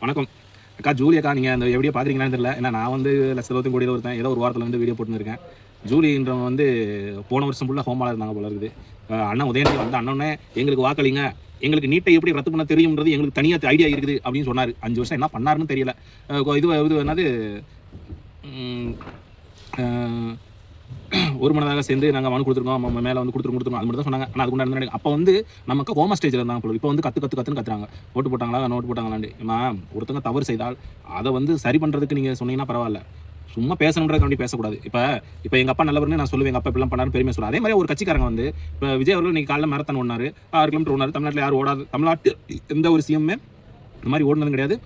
வணக்கம் அக்கா. ஜூலி அக்கா, நீங்கள் அந்த வீடியோ பார்க்குறீங்களான்னு தெரியல. ஏன்னா நான் வந்து லட்சத்தி கோடியில் ஒருத்தன் ஏதோ ஒரு வாரத்தில் வந்து வீடியோ போட்டுருக்கேன். ஜூலின்றவங்க வந்து போன வருஷம் ஃபுல்லாக ஹோமாவில் இருந்தாங்க போல இருக்குது. அண்ணன் உதயநிதி வந்து அண்ணனே எங்களுக்கு வாக்களிங்க, எங்களுக்கு நீட்டை எப்படி ரத்து பண்ண தெரியும்ன்றது எங்களுக்கு தனியாக ஐடியா இருக்குது அப்படின்னு சொன்னார். 5 வருஷம் என்ன பண்ணாருன்னு தெரியல. இது என்னது ஒரு மனதாக சேர்ந்து நாங்கள் மனு கொடுத்துருக்கோம், நம்ம மேலே வந்து கொடுத்துருக்கோம், அது மட்டும் தான் சொன்னாங்க. ஆனால் அதுக்கு உண்டான அப்போ வந்து நமக்கு ஹோமா ஸ்டேஜில் இருந்தாங்க போல. இப்போ வந்து கத்துன்னு கத்துறாங்க. ஓட்டு போட்டாங்களா, நோட்டு போட்டாங்களாண்டு. ஒருத்தங்க தவறு செய்தால் அதை வந்து சரி பண்ணுறதுக்கு நீங்கள் சொன்னீங்கன்னா பரவாயில்ல. சும்மா பேசணுன்றதுக்காண்டி பேசக்கூடாது. இப்போ எங்கள் அப்பா நல்லவர்னு நான் சொல்லுவேன், எங்கள் அப்பா இப்படிலாம் பண்ணாரு பெருமையாக சொல்லுவேன். அதே மாதிரி ஒரு கட்சிக்காரங்க வந்து இப்போ விஜய் அவர்கள் நீங்கள் காலையில் மேரத்தான் ஓடினாரு, 6 கிலோமீட்டர் ஓடினாரு. தமிழ்நாட்டில் யாரும் ஓடாது, தமிழ்நாட்டு எந்த ஒரு சிஎம்மே இந்த மாதிரி ஓடினதும் கிடையாது,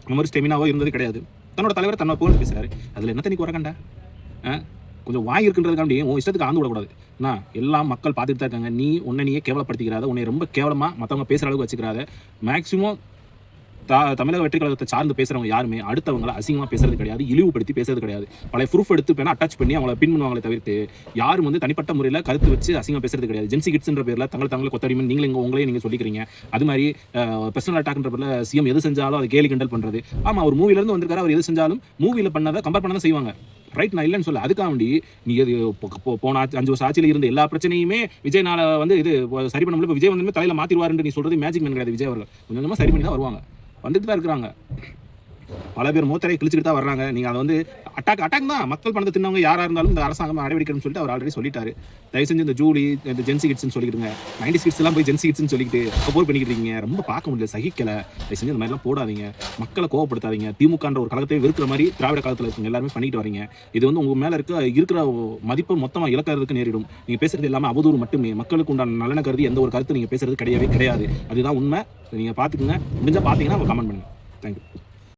இந்த மாதிரி ஸ்டெமினாவோ இருந்தது கிடையாது. தன்னோட தலைவர் தன்னோட புகழ் பேசுகிறாரு. அதில் என்ன தண்ணி குறைக்கண்டா? கொஞ்சம் வாங்கி இருக்குன்றதுக்காண்டி உன் இஷ்டத்துக்கு ஆந்து விடக்கூடாது. எல்லாம் மக்கள் பார்த்துட்டு தான் இருக்காங்க. நீ நீயே கேவலப்படுத்திக்கிறாத, உன்னை ரொம்ப கேவலமாக மற்றவங்க பேசுகிற அளவுக்கு வச்சுக்கிறாத. மேக்ஸிமம் தமிழக வெற்றி கழகத்தை சார்ந்து பேசுகிறவங்க யாருமே அடுத்தவங்களை அசிங்கமாக பேசுறது கிடையாது, இழிவுபடுத்தி பேசுறது கிடையாது. பழைய ப்ரூஃப் எடுத்து பேனா அட்டாச் பண்ணி அவங்கள பின் பண்ணுவாங்களே தவிர்த்து யாரும் வந்து தனிப்பட்ட முறையில் கருத்து வச்சு அசிங்கம் பேசுறது கிடையாது. ஜென்சி கிட்ஸ்ன்ற பேரில் தங்களை கொத்தடிமை நீங்களும் உங்களையும் நீங்கள் சொல்லிக்கிறீங்க. அது மாதிரி பர்சனல் அட்டாக்ன்ற பேரில் சிஎம் எது செஞ்சாலும் அதை கேலி கிண்டல் பண்ணுறது. ஆமாம், அவர் மூவிலேருந்து வந்திருக்காரு, அவர் எது செஞ்சாலும் மூவியில் பண்ணதை கம்பேர் பண்ண தான் செய்வாங்க. ரைட், நான் இல்லைன்னு சொல்ல. அதுக்காக வேண்டி நீ போன 5 வருஷம் ஆட்சியில் இருந்த எல்லா பிரச்சனையுமே விஜய்னால வந்து இது சரி பண்ண முடியல. விஜய் வந்து தலையில் மாற்றிடுவாருன்னு நீ சொல்கிறது மேஜிக் மேன் கிடையாது. விஜய் அவர்கள் கொஞ்சம் கொஞ்சமாக சரி பண்ணி தான் வருவாங்க, வந்துட்டு தான் இருக்கிறாங்க. பல பேர் மூத்தரை கிழிச்சுட்டு தான் வர்றாங்க. நீங்கள் அதை வந்து அட்டாக் தான். மக்கள் பணத்தை தின்னவங்க யாராக இருந்தாலும் இந்த அரசாங்கம் நடவடிக்கைன்னு சொல்லிட்டு அவர் ஆல்ரெடி சொல்லிட்டாரு. தயவு செஞ்சு இந்த ஜூலி, இந்த ஜென்சி கிட்ஸ்ன்னு சொல்லிக்கிட்டுங்க, 90s கிட்ஸ் எல்லாம் போய் ஜென்சி கிட்ஸ்ன்னு சொல்லிட்டு சப்போர்ட் பண்ணிக்கிட்டு இருக்கீங்க. ரொம்ப பார்க்க முடியல, சகிக்கலை. தயவு செஞ்சு இந்த மாதிரிலாம் போடாதீங்க, மக்களை கோவப்படுத்தாதீங்க. திமுகன்ற ஒரு கழகத்தை வெறுக்கிற மாதிரி திராவிட காலத்தில் இருக்கவங்க எல்லாருமே பண்ணிட்டு வரீங்க. இது வந்து உங்கள் மேலே இருக்கிற மதிப்பை மொத்தமாக இழக்கிறதுக்கு நேரிடும். நீங்கள் பேசுறது எல்லாமே அவதூறு மட்டுமே. மக்களுக்கு உண்டான நலன கருதி எந்த ஒரு கருத்து நீங்கள் பேசுறது கிடையவே கிடையாது. அதுதான் உண்மை. நீங்கள் பார்த்துக்குங்க, முடிஞ்சால் பார்த்தீங்கன்னா கமெண்ட் பண்ணுங்கள். தேங்க்யூ.